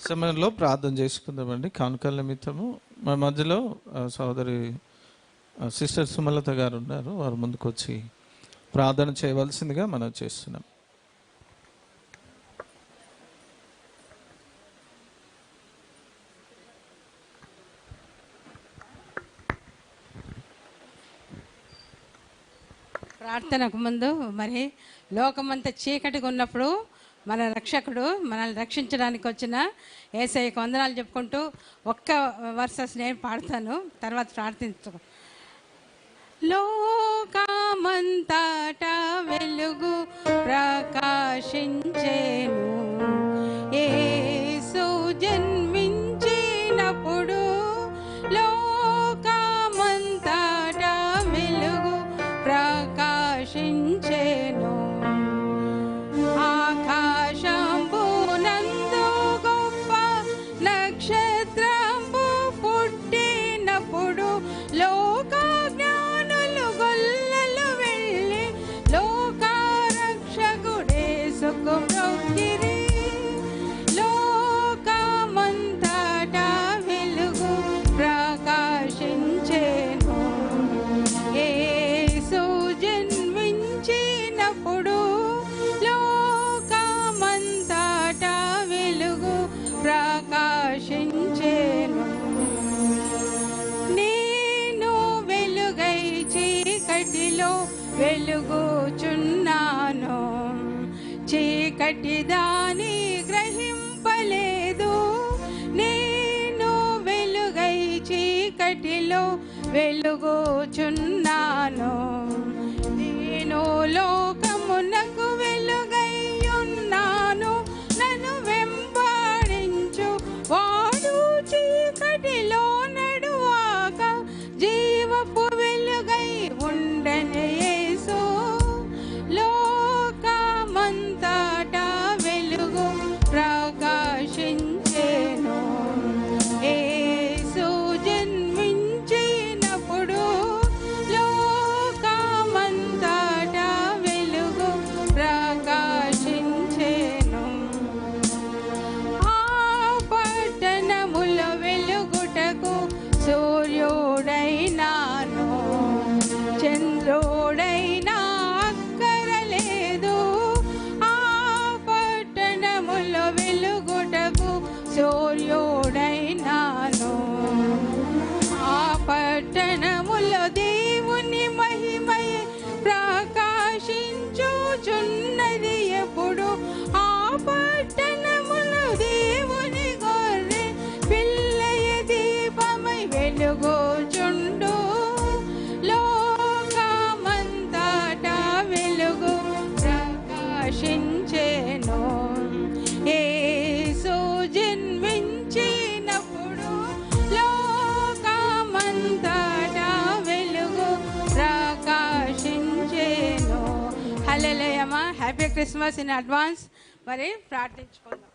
సమయంలో ప్రార్థన చేసుకుందామండి. కానుకల నిమిత్తము మా మధ్యలో సోదరి సిస్టర్ సుమలత గారు ఉన్నారు. వారు ముందుకు వచ్చి ప్రార్థన చేయవలసిందిగా మనం చేస్తున్నాం. ప్రార్థనకు ముందు మరి లోకమంతా చీకటిగా ఉన్నప్పుడు మన రక్షకుడు మనల్ని రక్షించడానికి వచ్చిన యేసయ్యకు వందనాలు చెప్పుకుంటూ ఒక్క వర్సెస్ నేను పాడతాను, తర్వాత ప్రార్థించు. లోకమంతటా వెలుగు ప్రకాశించేను, యేసు జన్మించినప్పుడు లోకమంతటా వెలుగు ప్రకాశించేను. ఆకాశంబునందు గొప్ప నక్షత్రంబు పుట్టినప్పుడు లోక జ్ఞానులు గొల్లలు వెళ్ళి లోక రక్షకుడేసుకు మ్రొక్కిరి. లోకమంతటా వెలుగు ప్రకాశించేను, యేసు జన్మించినప్పుడు లోకమంతటా వెలుగు ప్రకాశించేను. నేను వెలుగై చీకటిలో వెలుగుచున్నాను, చీకటి దాని గ్రహింపలేదు. నేను వెలుగై చీకటిలో వెలుగుచున్నాను, నేను లోకమునకు వెలుగై ఉన్నాను. నన్ను వెంబడించు వాడు చీకటిలో నడువాక జీవపు వెలుగై ఉండెను యేసు. లోకమంతటా వెలుగు ప్రకాశించెను, యేసు జన్మించినప్పుడు లోకమంతటా వెలుగు ప్రకాశించెను. ఆ పట్టణములో వెలుగుటకు సూర్యుడైనాను, చంద్రుడైనా అక్కరలేదు. ఆ పట్టణములో వెలుగుటకు సూర్యుడైనాను, ఆ పట్టణములో దేవుని మహిమై ప్రకాశించుచున్నది ఎప్పుడు. ఆ పట్టణములో దేవుని గొర్రె పిల్లయ దీపమై వెలుగుచుండు. లోకమంతటా వెలుగు ప్రకాశించెను, యేసు జన్మించినప్పుడు లోకమంతటా వెలుగు ప్రకాశించెను. Hallelujah. Happy Christmas in advance. మరి ప్రార్థించుకుందాం.